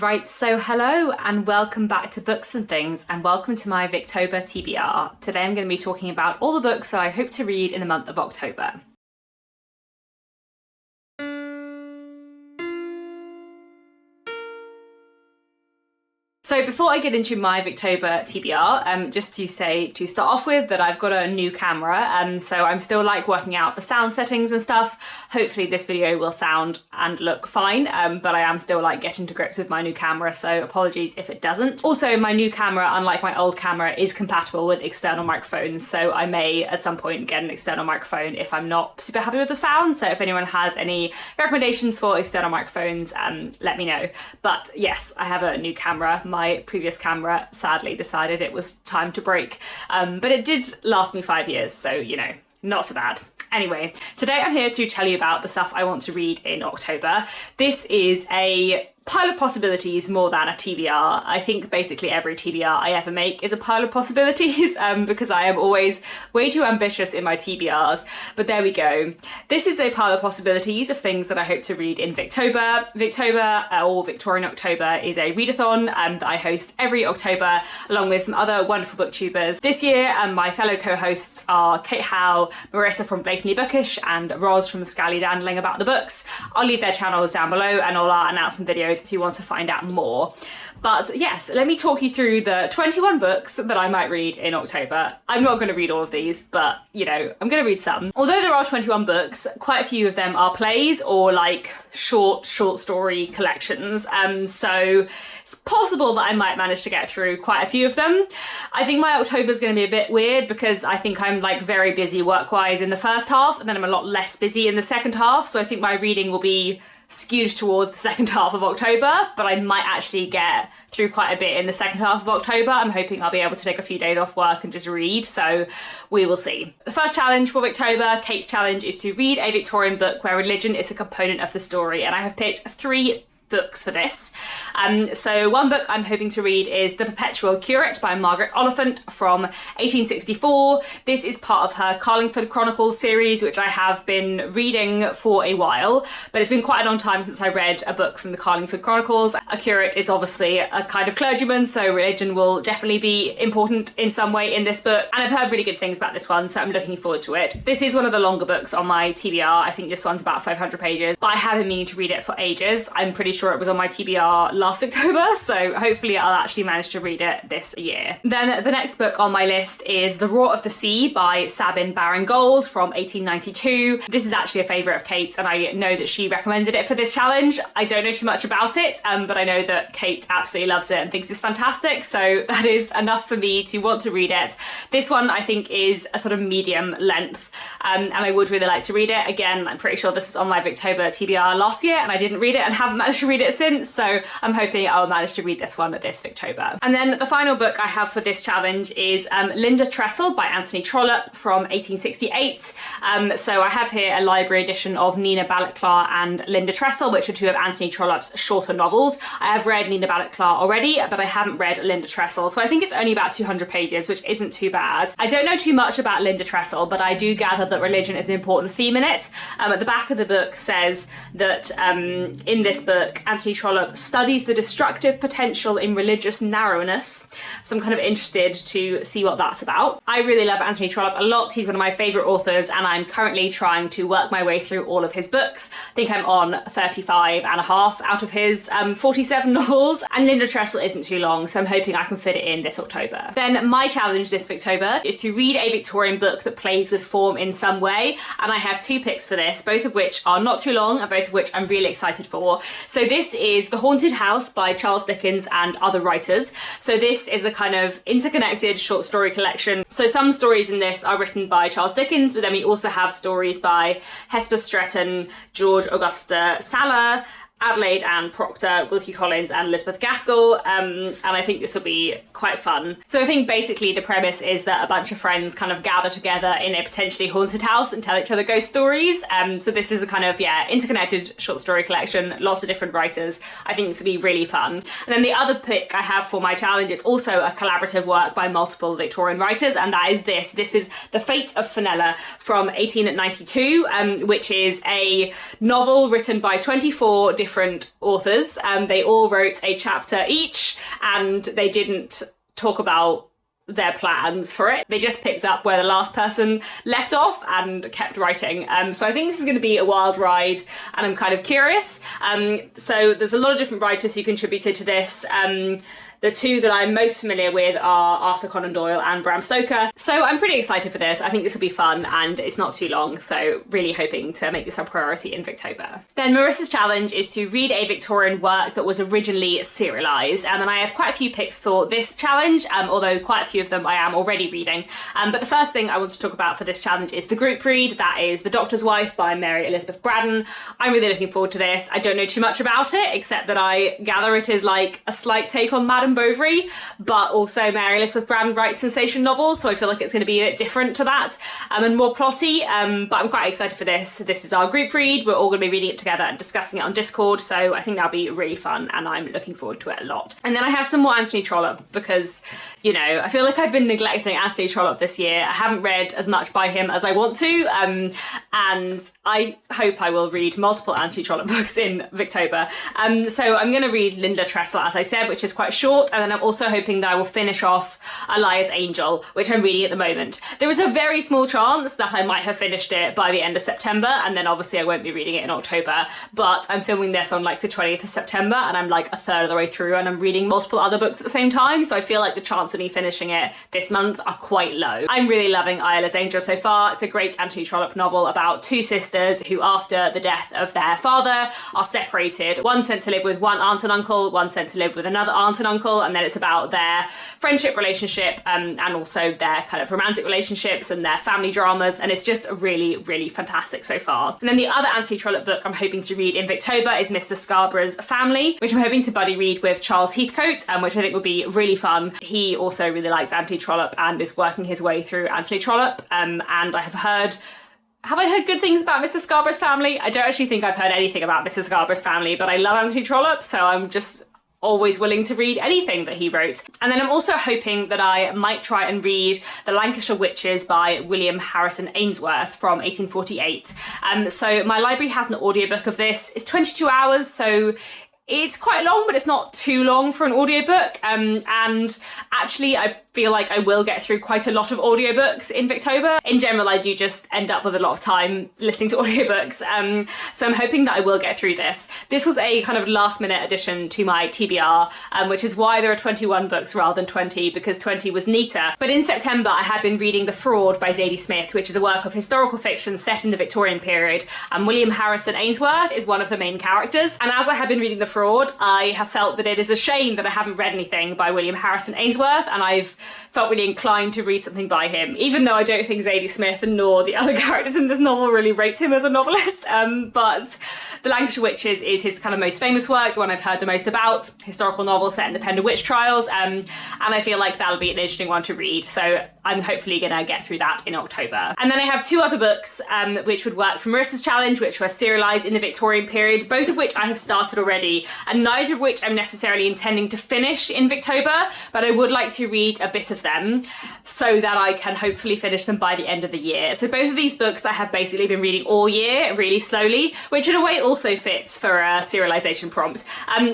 Right, so hello and welcome back to Books and Things, and welcome to my Victober TBR. Today I'm going to be talking about all the books that I hope to read in the month of October. So before I get into my Victober TBR, just to say to start off with that I've got a new camera, so I'm still like working out the sound settings and stuff. Hopefully this video will sound and look fine, but I am still like getting to grips with my new camera, so apologies if it doesn't. Also, my new camera, unlike my old camera, is compatible with external microphones, so I may at some point get an external microphone if I'm not super happy with the sound. So if anyone has any recommendations for external microphones, let me know. But yes, I have a new camera. My previous camera sadly decided it was time to break, but it did last me 5 years, so you know, not so bad. Anyway, today I'm here to tell you about the stuff I want to read in October. This is a pile of possibilities more than a TBR. I think basically every TBR I ever make is a pile of possibilities because I am always way too ambitious in my TBRs, but there we go. This is a pile of possibilities of things that I hope to read in Victober. Victober, or Victorian October, is a read-a-thon that I host every October along with some other wonderful booktubers. This year my fellow co-hosts are Kate Howe, Marissa from Blatantly Bookish, and Roz from Scally Dandling About the Books. I'll leave their channels down below and all our announcement videos if you want to find out more. But yes, let me talk you through the 21 books that I might read in October. I'm not going to read all of these, but you know, I'm going to read some. Although there are 21 books, quite a few of them are plays or like short story collections, so it's possible that I might manage to get through quite a few of them. I think my October is going to be a bit weird because I think I'm like very busy work-wise in the first half and then I'm a lot less busy in the second half, so I think my reading will be skewed towards the second half of October, but I might actually get through quite a bit in the second half of October. I'm hoping I'll be able to take a few days off work and just read, so we will see. The first challenge for Victober, Kate's challenge, is to read a Victorian book where religion is a component of the story, and I have picked 3 books for this. So one book I'm hoping to read is The Perpetual Curet by Margaret Oliphant from 1864. This is part of her Carlingford Chronicles series, which I have been reading for a while, but it's been quite a long time since I read a book from the Carlingford Chronicles. A curate is obviously a kind of clergyman, so religion will definitely be important in some way in this book, and I've heard really good things about this one, so I'm looking forward to it. This is one of the longer books on my TBR. I think this one's about 500 pages, but I have been meaning to read it for ages. I'm pretty sure it was on my TBR last October, so hopefully I'll actually manage to read it this year. Then the next book on my list is The Roar of the Sea by Sabine Baring-Gould from 1892. This is actually a favourite of Kate's, and I know that she recommended it for this challenge. I don't know too much about it, but I know that Kate absolutely loves it and thinks it's fantastic, so that is enough for me to want to read it. This one I think is a sort of medium length, and I would really like to read it. Again, I'm pretty sure this is on my Victober TBR last year and I didn't read it and haven't managed to read it since, so I'm hoping I'll manage to read this one this Victober. And then the final book I have for this challenge is Linda Trestle by Anthony Trollope from 1868. So I have here a library edition of Nina Balaclare and Linda Trestle, which are 2 of Anthony Trollope's shorter novels. I have read Nina Balaclare already, but I haven't read Linda Trestle, so I think it's only about 200 pages, which isn't too bad. I don't know too much about Linda Trestle, but I do gather that religion is an important theme in it. At the back of the book says that in this book, Anthony Trollope studies the destructive potential in religious narrowness, so I'm kind of interested to see what that's about. I really love Anthony Trollope a lot. He's one of my favourite authors, and I'm currently trying to work my way through all of his books. I think I'm on 35 and a half out of his 47 novels, and Linda Trestle isn't too long, so I'm hoping I can fit it in this October. Then my challenge this Victober is to read a Victorian book that plays with form in some way, and I have 2 picks for this, both of which are not too long and both of which I'm really excited for. So this is The Haunted House by Charles Dickens and other writers. So this is a kind of interconnected short story collection. So some stories in this are written by Charles Dickens, but then we also have stories by Hesper Stretton, George Augusta Sala, Adelaide Ann Proctor, Wilkie Collins and Elizabeth Gaskell, and I think this will be quite fun. So I think basically the premise is that a bunch of friends kind of gather together in a potentially haunted house and tell each other ghost stories. So this is a kind of, interconnected short story collection, lots of different writers. I think this will be really fun. And then the other pick I have for my challenge is also a collaborative work by multiple Victorian writers, and that is this. This is The Fate of Finella from 1892, which is a novel written by 24 different different authors. They all wrote a chapter each, and they didn't talk about their plans for it. They just picked up where the last person left off and kept writing. So I think this is going to be a wild ride, and I'm kind of curious. So there's a lot of different writers who contributed to this. The two that I'm most familiar with are Arthur Conan Doyle and Bram Stoker. So I'm pretty excited for this. I think this will be fun, and it's not too long, so really hoping to make this a priority in Victober. Then Marissa's challenge is to read a Victorian work that was originally serialized, and I have quite a few picks for this challenge, although quite a few of them I am already reading. But the first thing I want to talk about for this challenge is the group read. That is The Doctor's Wife by Mary Elizabeth Braddon. I'm really looking forward to this. I don't know too much about it, except that I gather it is like a slight take on Madame Bovary, but also Mary Elizabeth Braddon writes sensation novels, so I feel like it's going to be a bit different to that, and more plotty, but I'm quite excited for this. This is our group read. We're all going to be reading it together and discussing it on Discord, so I think that'll be really fun, and I'm looking forward to it a lot. And then I have some more Anthony Trollope, because, you know, I feel like I've been neglecting Anthony Trollope this year. I haven't read as much by him as I want to, and I hope I will read multiple Anthony Trollope books in Victober. So I'm going to read Linda Trestle, as I said, which is quite short, and then I'm also hoping that I will finish off Elias Angel, which I'm reading at the moment. There is a very small chance that I might have finished it by the end of September, and then obviously I won't be reading it in October, but I'm filming this on like the 20th of September, and I'm like a third of the way through, and I'm reading multiple other books at the same time, so I feel like the chance of me finishing it this month are quite low. I'm really loving Elias Angel so far. It's a great Anthony Trollope novel about two sisters who, after the death of their father, are separated. One sent to live with one aunt and uncle, one sent to live with another aunt and uncle, and then it's about their friendship relationship, and also their kind of romantic relationships and their family dramas, and it's just really, really fantastic so far. And then the other Anthony Trollope book I'm hoping to read in Victober is Mr. Scarras Family, which I'm hoping to buddy read with Charles Heathcote, which I think would be really fun. He also really likes Anthony Trollope and is working his way through Anthony Trollope, and I have I heard good things about Mr. Scarras Family? I don't actually think I've heard anything about Mr. Scarras Family, but I love Anthony Trollope, so I'm just always willing to read anything that he wrote. And then I'm also hoping that I might try and read The Lancashire Witches by William Harrison Ainsworth from 1848. So my library has an audiobook of this. It's 22 hours, so it's quite long, but it's not too long for an audiobook. And actually, I feel like I will get through quite a lot of audiobooks in Victober. In general, I do just end up with a lot of time listening to audiobooks. So I'm hoping that I will get through this. This was a kind of last minute addition to my TBR, which is why there are 21 books rather than 20, because 20 was neater. But in September, I had been reading The Fraud by Zadie Smith, which is a work of historical fiction set in the Victorian period. And William Harrison Ainsworth is one of the main characters. And as I have been reading The Fraud, I have felt that it is a shame that I haven't read anything by William Harrison Ainsworth, and I've felt really inclined to read something by him, even though I don't think Zadie Smith nor the other characters in this novel really rate him as a novelist. But The Lancashire Witches is his kind of most famous work, the one I've heard the most about, historical novel set in the Pendle witch trials, and I feel like that'll be an interesting one to read, so I'm hopefully gonna get through that in October. And then I have two other books which would work for Marissa's challenge, which were serialized in the Victorian period, both of which I have started already, and neither of which I'm necessarily intending to finish in Victober, but I would like to read a bit of them so that I can hopefully finish them by the end of the year. So both of these books I have basically been reading all year, really slowly, which in a way also fits for a serialization prompt.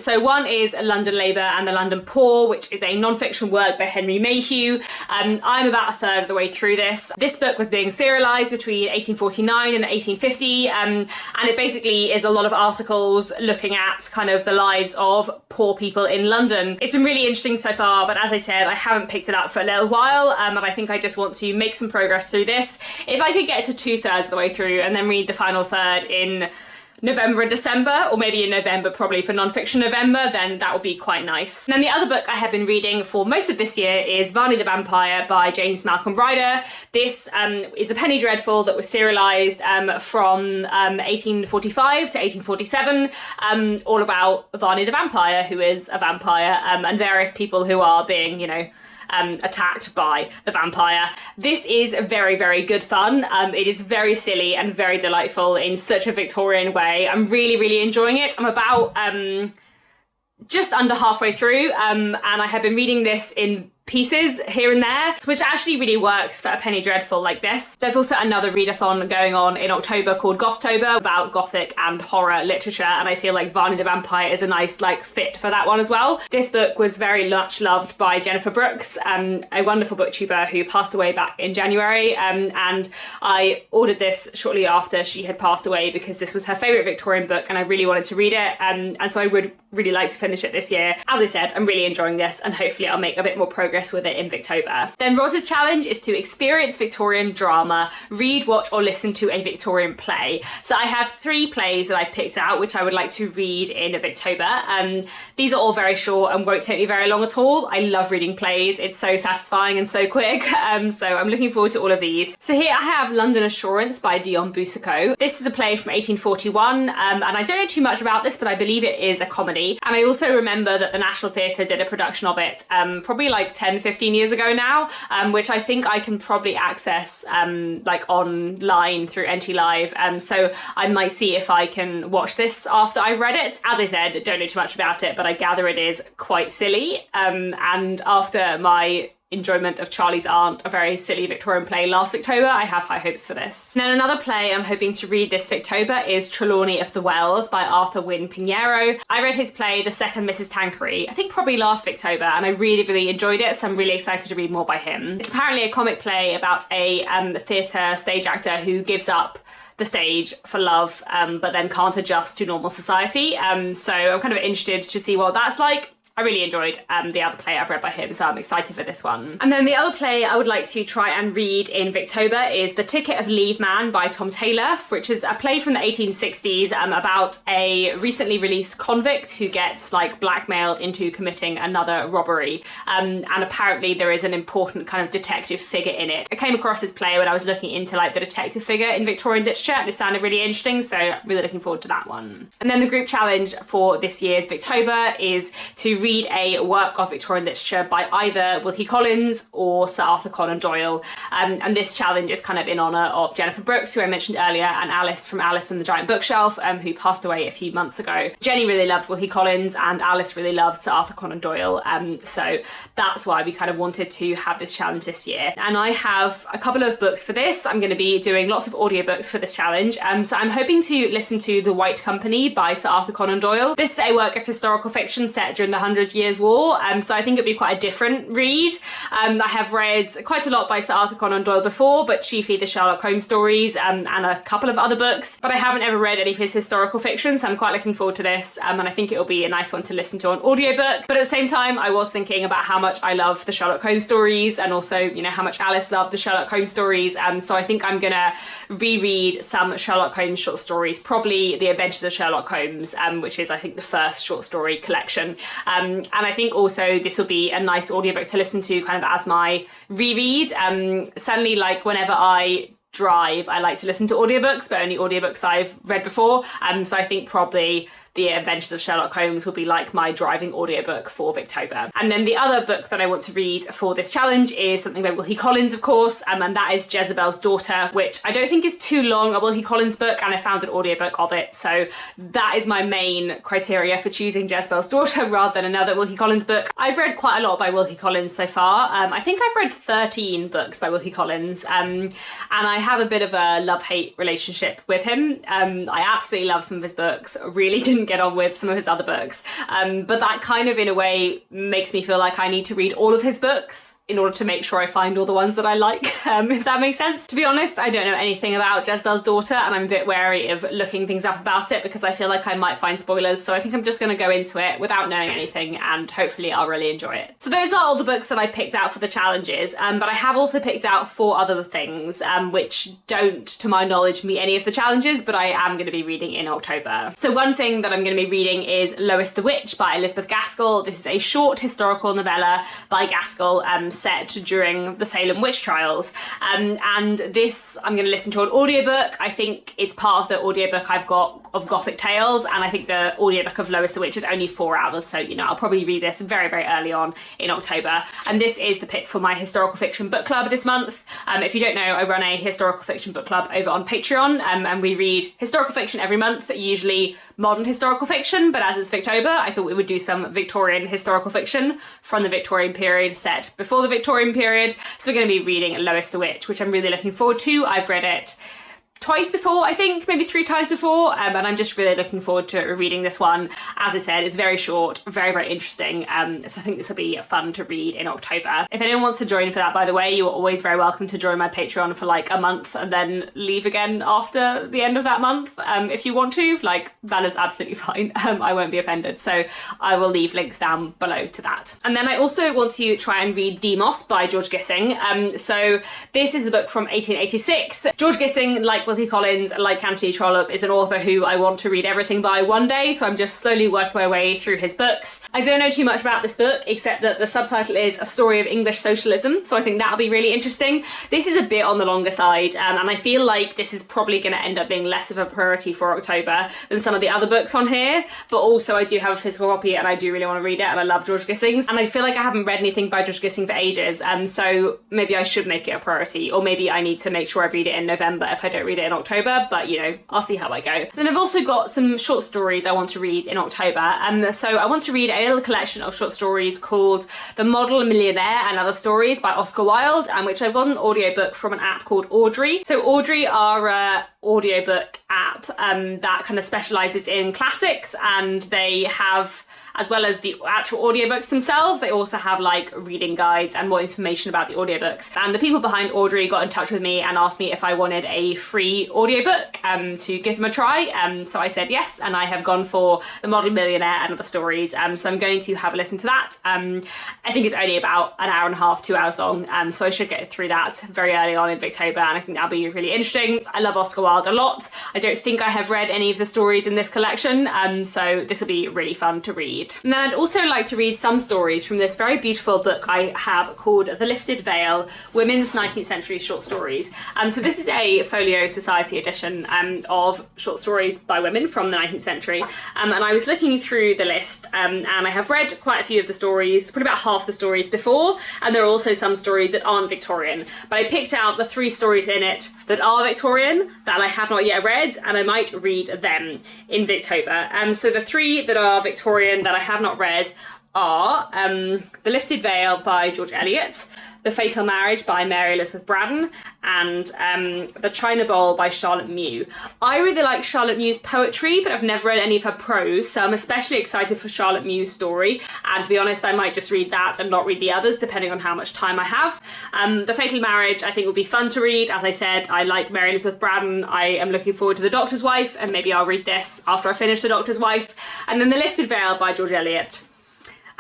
So one is London Labour and the London Poor, which is a non-fiction work by Henry Mayhew. I'm about a third of the way through this. This book was being serialized between 1849 and 1850, and it basically is a lot of articles looking at kind of the lives of poor people in London. It's been really interesting so far, but as I said, I haven't picked it up for a little while, and I think I just want to make some progress through this. If I could get to 2/3 of the way through and then read the final third in November and December, or maybe in November probably for non-fiction November, then that would be quite nice. And then the other book I have been reading for most of this year is Vany the Vampire by James Malcolm Ryder. This is a penny dreadful that was serialized from 1845 to 1847, all about Vany the Vampire, who is a vampire, and various people who are being, you know, attacked by the vampire. This is very, very good fun. It is very silly and very delightful in such a Victorian way. I'm really, really enjoying it. I'm about just under halfway through, and I have been reading this in pieces here and there, which actually really works for a penny dreadful like this. There's also another read-a-thon going on in October called Gothtober about gothic and horror literature, and I feel like Vany the Vampire is a nice like fit for that one as well. This book was very much loved by Jennifer Brooks, a wonderful booktuber who passed away back in January, and I ordered this shortly after she had passed away because this was her favourite Victorian book and I really wanted to read it, and so I would really like to finish it this year. As I said, I'm really enjoying this and hopefully I'll make a bit more progress with it in Victober. Then Roz's challenge is to experience Victorian drama, read, watch or listen to a Victorian play. So I have 3 plays that I picked out which I would like to read in Victober. These are all very short and won't take me very long at all. I love reading plays, it's so satisfying and so quick, so I'm looking forward to all of these. So here I have London Assurance by Dion Boucicault. This is a play from 1841, and I don't know too much about this, but I believe it is a comedy. And I also remember that the National Theatre did a production of it probably like 10-15 years ago now, which I think I can probably access like online through NT Live, so I might see if I can watch this after I've read it. As I said, don't know too much about it, but I gather it is quite silly, and after my enjoyment of Charlie's Aunt, a very silly Victorian play last Victober, I have high hopes for this. And then another play I'm hoping to read this Victober is Trelawney of the Wells by Arthur Wynne Pinheiro. I read his play The Second Mrs. Tanqueray, I think probably last Victober, and I really enjoyed it, so I'm really excited to read more by him. It's apparently a comic play about a theatre stage actor who gives up the stage for love, but then can't adjust to normal society. So I'm kind of interested to see what that's like. I really enjoyed the other play I've read by him, so I'm excited for this one. And then the other play I would like to try and read in Victober is The Ticket of Leave Man by Tom Taylor, which is a play from the 1860s about a recently released convict who gets like blackmailed into committing another robbery. And apparently there is an important kind of detective figure in it. I came across this play when I was looking into like the detective figure in Victorian literature, and it sounded really interesting, so I'm really looking forward to that one. And then the group challenge for this year's Victober is to read a work of Victorian literature by either Wilkie Collins or Sir Arthur Conan Doyle, and this challenge is kind of in honour of Jennifer Brooks, who I mentioned earlier, and Alice from Alice and the Giant Bookshelf, who passed away a few months ago. Jenny really loved Wilkie Collins and Alice really loved Sir Arthur Conan Doyle, so that's why we kind of wanted to have this challenge this year. And I have a couple of books for this. I'm going to be doing lots of audiobooks for this challenge, so I'm hoping to listen to The White Company by Sir Arthur Conan Doyle. This is a work of historical fiction set during the Hundred Years' War, so I think it'd be quite a different read. I have read quite a lot by Sir Arthur Conan Doyle before, but chiefly the Sherlock Holmes stories, and a couple of other books, but I haven't ever read any of his historical fiction, so I'm quite looking forward to this, and I think it'll be a nice one to listen to on audiobook. But at the same time, I was thinking about how much I love the Sherlock Holmes stories, and also, you know, how much Alice loved the Sherlock Holmes stories, so I think I'm gonna reread some Sherlock Holmes short stories, probably The Adventures of Sherlock Holmes, which is, I think, the first short story collection, and I think also this will be a nice audiobook to listen to kind of as my reread. Certainly, like, whenever I drive, I like to listen to audiobooks, but only audiobooks I've read before, so I think probably The Adventures of Sherlock Holmes will be like my driving audiobook for Victober. And then the other book that I want to read for this challenge is something by Wilkie Collins, of course, and that is Jezebels Daughter, which I don't think is too long, a Wilkie Collins book, and I found an audiobook of it, so that is my main criteria for choosing Jezebels Daughter rather than another Wilkie Collins book. I've read quite a lot by Wilkie Collins so far. I think I've read 13 books by Wilkie Collins, and I have a bit of a love-hate relationship with him. I absolutely love some of his books, really didn't get on with some of his other books, but that kind of in a way makes me feel like I need to read all of his books in order to make sure I find all the ones that I like, if that makes sense. To be honest, I don't know anything about Jezebel's Daughter, and I'm a bit wary of looking things up about it because I feel like I might find spoilers, so I think I'm just going to go into it without knowing anything, and hopefully I'll really enjoy it. So those are all the books that I picked out for the challenges, but I have also picked out 4 other things, which don't, to my knowledge, meet any of the challenges, but I am going to be reading in October. So one thing that I'm going to be reading is Lois the Witch by Elizabeth Gaskell. This is a short historical novella by Gaskell, set during the Salem witch trials, and this I'm going to listen to an audiobook. I think it's part of the audiobook I've got of Gothic Tales, and I think the audiobook of Lois the Witch is only 4 hours, so you know I'll probably read this very early on in October. And this is the pick for my historical fiction book club this month. If you don't know, I run a historical fiction book club over on Patreon, and we read historical fiction every month, usually modern historical fiction, but as it's Victober, I thought we would do some Victorian historical fiction from the Victorian period set before the Victorian period. So we're going to be reading Lois the Witch, which I'm really looking forward to. I've read it twice before, I think, maybe 3 times before, and I'm just really looking forward to reading this one. As I said, it's very short, very, very interesting, so I think this will be fun to read in October. If anyone wants to join for that, by the way, you're always very welcome to join my Patreon for like a month and then leave again after the end of that month, if you want to. Like, that is absolutely fine. I won't be offended, so I will leave links down below to that. And then I also want to try and read Deos by George Gissing. So this is a book from 1886. George Gissing, like Wilkie Collins, like Anthony Trollope, is an author who I want to read everything by one day, so I'm just slowly working my way through his books. I don't know too much about this book, except that the subtitle is A Story of English Socialism, so I think that'll be really interesting. This is a bit on the longer side, and I feel like this is probably going to end up being less of a priority for October than some of the other books on here, but also I do have a physical copy and I do really want to read it, and I love George Gissing's, and I feel like I haven't read anything by George Gissing for ages, so maybe I should make it a priority, or maybe I need to make sure I read it in November if I don't read it in October, but you know, I'll see how I go. Then I've also got some short stories I want to read in October, so I want to read a little collection of short stories called The Model Millionaire and Other Stories by Oscar Wilde, which I've got an audiobook from an app called Audrey. So Audrey are a audiobook app that kind of specialises in classics, and they have, as well as the actual audiobooks themselves, they also have like reading guides and more information about the audiobooks. And the people behind Audrey got in touch with me and asked me if I wanted a free audiobook to give them a try. So I said yes, and I have gone for The Model Millionaire and Other Stories. So I'm going to have a listen to that. I think it's only about an hour and a half, 2 hours long, so I should get through that very early on in Victober, and I think that'll be really interesting. I love Oscar Wilde a lot. I don't think I have read any of the stories in this collection, so this will be really fun to read. And then I'd also like to read some stories from this very beautiful book I have called The Lifted Veil, Women's 19th Century Short Stories. So this is a Folio Society edition of short stories by women from the 19th century. And I was looking through the list, and I have read quite a few of the stories, probably about half the stories before, and there are also some stories that aren't Victorian. But I picked out the 3 stories in it that are Victorian that I have not yet read, and I might read them in Victober. So the 3 that are Victorian that I have not read are The Lifted Veil by George Eliot, The Fatal Marriage by Mary Elizabeth Braddon, and The China Bowl by Charlotte Mew. I really like Charlotte Mew's poetry, but I've never read any of her prose, so I'm especially excited for Charlotte Mew's story, and to be honest, I might just read that and not read the others, depending on how much time I have. The Fatal Marriage I think will be fun to read. As I said, I like Mary Elizabeth Braddon. I am looking forward to The Doctor's Wife, and maybe I'll read this after I finish The Doctor's Wife. And then The Lifted Veil by George Eliot.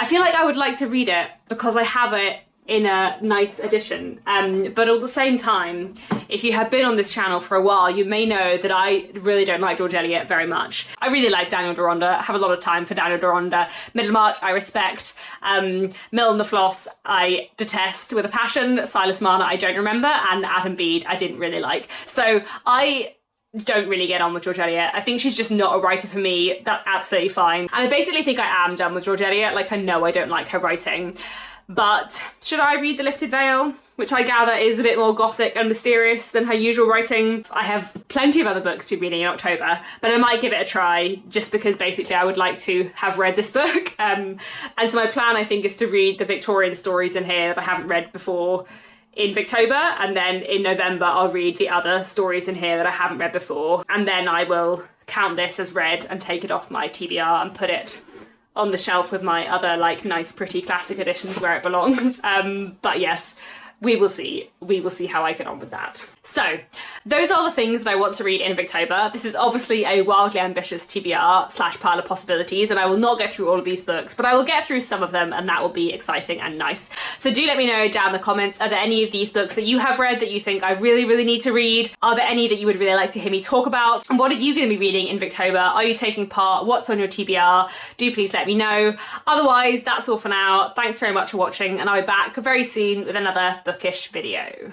I feel like I would like to read it because I have it in a nice edition, but at the same time, if you have been on this channel for a while, you may know that I really don't like George Eliot very much. I really like Daniel Deronda, I have a lot of time for Daniel Deronda. Middlemarch I respect, Mill and the Floss I detest with a passion, Silas Marner I don't remember, and Adam Bede I didn't really like. So I don't really get on with George Eliot. I think she's just not a writer for me. That's absolutely fine. And I basically think I am done with George Eliot. Like, I know I don't like her writing. But should I read The Lifted Veil, which I gather is a bit more gothic and mysterious than her usual writing? I have plenty of other books to be reading in October, but I might give it a try just because basically I would like to have read this book. And so my plan, I think, is to read the Victorian stories in here that I haven't read before in Victober, and then in November I'll read the other stories in here that I haven't read before, and then I will count this as read and take it off my TBR and put it on the shelf with my other like nice pretty classic editions where it belongs. But yes, we will see. We will see how I get on with that. So those are the things that I want to read in Victober. This is obviously a wildly ambitious TBR / pile of possibilities, and I will not get through all of these books, but I will get through some of them, and that will be exciting and nice. So do let me know down in the comments, are there any of these books that you have read that you think I really, really need to read? Are there any that you would really like to hear me talk about? And what are you going to be reading in Victober? Are you taking part? What's on your TBR? Do please let me know. Otherwise, that's all for now. Thanks very much for watching, and I'll be back very soon with another bookish video.